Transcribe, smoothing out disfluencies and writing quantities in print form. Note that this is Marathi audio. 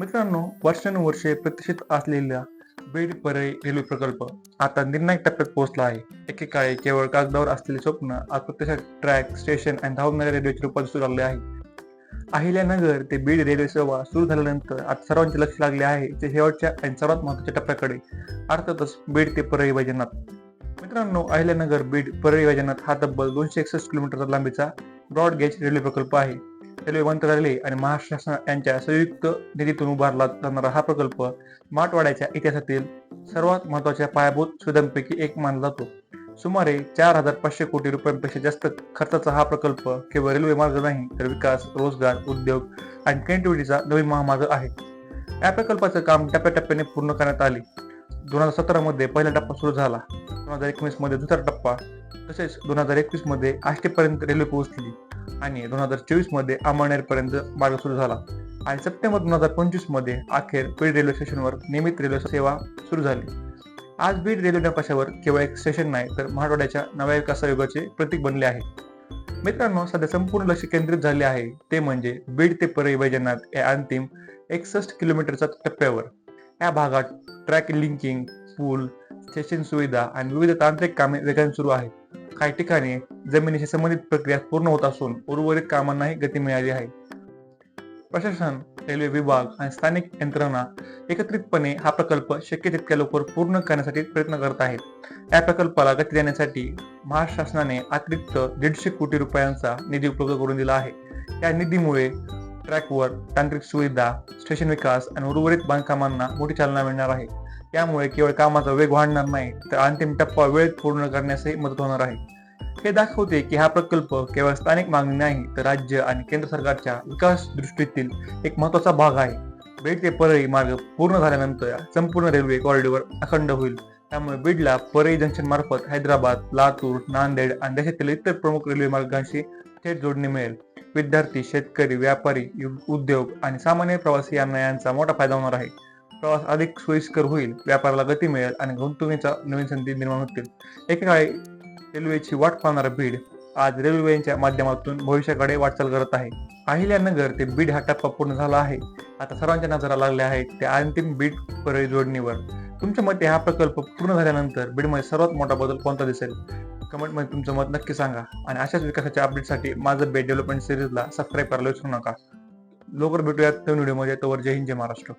मित्रांनो, वर्षानुवर्षे प्रतीक्षित असलेला बीड परळी रेल्वे प्रकल्प आता निर्णायक टप्प्यात पोहोचला आहे. एकेकाळी केवळ कागदावर असलेले स्वप्न आज प्रत्यक्षात ट्रॅक, स्टेशन आणि धावणाऱ्या रेल्वेच्या रूपात दिसू लागले आहे. अहिल्यानगर ते बीड रेल्वे सेवा सुरू झाल्यानंतर आता सर्वांचे लक्ष लागले आहे ते शेवटच्या आणि सर्वात महत्त्वाच्या टप्प्याकडे, अर्थातच बीड ते परळी वैजनाथ. मित्रांनो, अहिल्यानगर बीड परळी वैजनाथ हा तब्बल 261 किलोमीटर लांबीचा ब्रॉड गेज रेल्वे प्रकल्प आहे. रेल्वे मंत्रालय आणि महाराष्ट्र शासन यांच्या संयुक्त निधीतून उभारला जाणारा हा प्रकल्प मराठवाड्याच्या इतिहासातील सर्वात महत्त्वाच्या पायाभूत सुविधांपैकी एक मानला जातो. सुमारे 4,500 कोटी रुपयांपेक्षा जास्त खर्चाचा हा प्रकल्प केवळ रेल्वे मार्ग नाही तर विकास, रोजगार, उद्योग आणि कनेक्टिव्हिटीचा नवीन महामार्ग आहे. या प्रकल्पाचं काम टप्प्याटप्प्याने पूर्ण करण्यात आले. 2017 मध्ये पहिला टप्पा सुरू झाला, 2019 मध्ये दुसरा टप्पा, तसेच 2021 मध्ये आष्टीपर्यंत रेल्वे पोहोचली आणि 2024 मध्ये अमळनेरपर्यंत मार्ग सुरू झाला आणि सप्टेंबर 2025 मध्ये अखेर बीड रेल्वे स्टेशनवर नियमित रेल्वे सेवा सुरू झाली. आज बीड रेल्वे नकाशावर केवळ एक स्टेशन नाही तर मराठवाड्याच्या नव्या विकासायुगाचे प्रतीक बनले आहे. मित्रांनो, सध्या संपूर्ण लक्ष केंद्रित झाले आहे ते म्हणजे बीड ते परळी वैजनाथ या अंतिम 61 किलोमीटरच्या टप्प्यावर. या भागात ट्रॅक लिंकिंग, पूल, स्टेशन सुविधा आणि विविध तांत्रिक कामे वेगाने सुरू आहेत. काही ठिकाणी जमिनीशी संबंधित प्रक्रिया पूर्ण होत असून उर्वरित कामांनाही गती मिळाली आहे. प्रशासन, रेल्वे विभाग आणि स्थानिक यंत्रणा एकत्रितपणे हा प्रकल्प शक्य तितक्या लवकर पूर्ण करण्यासाठी प्रयत्न करत आहेत. या प्रकल्पाला गती देण्यासाठी महाराष्ट्र शासनाने अतिरिक्त 150 कोटी रुपयांचा निधी उपलब्ध करून दिला आहे. या निधीमुळे ट्रॅकवर तांत्रिक सुविधा, स्टेशन विकास आणि उर्वरित बांधकामांना मोठी चालना मिळणार आहे. यामुळे केवळ कामाचा वेग वाढणार नाही तर अंतिम टप्पा वेळेत पूर्ण करण्यासही मदत होणार आहे. हे दाखवते की हा प्रकल्प केवळ स्थानिक मागणी नाही तर राज्य आणि केंद्र सरकारच्या विकास दृष्टीतील एक महत्त्वाचा भाग आहे. बीड ते परळी मार्ग पूर्ण झाल्यानंतर संपूर्ण रेल्वे कॉरिडॉर अखंड होईल. त्यामुळे बीडला परळी जंक्शन मार्फत हैदराबाद, लातूर, नांदेड आणि देशातील इतर प्रमुख रेल्वे मार्गांशी थेट जोडणी मिळेल. विद्यार्थी, शेतकरी, व्यापारी, उद्योग आणि सामान्य प्रवासी यांना यांचा मोठा फायदा होणार आहे. प्रवास अधिक सोयीस्कर होईल, व्यापाराला गती मिळेल आणि गुंतवणुकीच्या नवीन संधी निर्माण होतील. एकेकाळी रेल्वेची वाट पाहणारा बीड आज रेल्वेच्या माध्यमातून भविष्याकडे वाटचाल करत आहे. अहिल्यानगर ते बीड हा टप्पा पूर्ण झाला आहे. आता सर्वांच्या नजरा लागल्या आहेत त्या अंतिम बीड परळी जोडणीवर. तुमच्या मते हा प्रकल्प पूर्ण झाल्यानंतर बीडमध्ये सर्वात मोठा बदल कोणता दिसेल? कमेंटमध्ये तुमचं मत नक्की सांगा आणि अशाच विकासाच्या अपडेटसाठी माझं बीड डेव्हलपमेंट सिरीजला सबस्क्राईब करायला विसरू नका. लवकर भेटूयात नवीन व्हिडिओमध्ये. तोवर जय हिंद, जय महाराष्ट्र.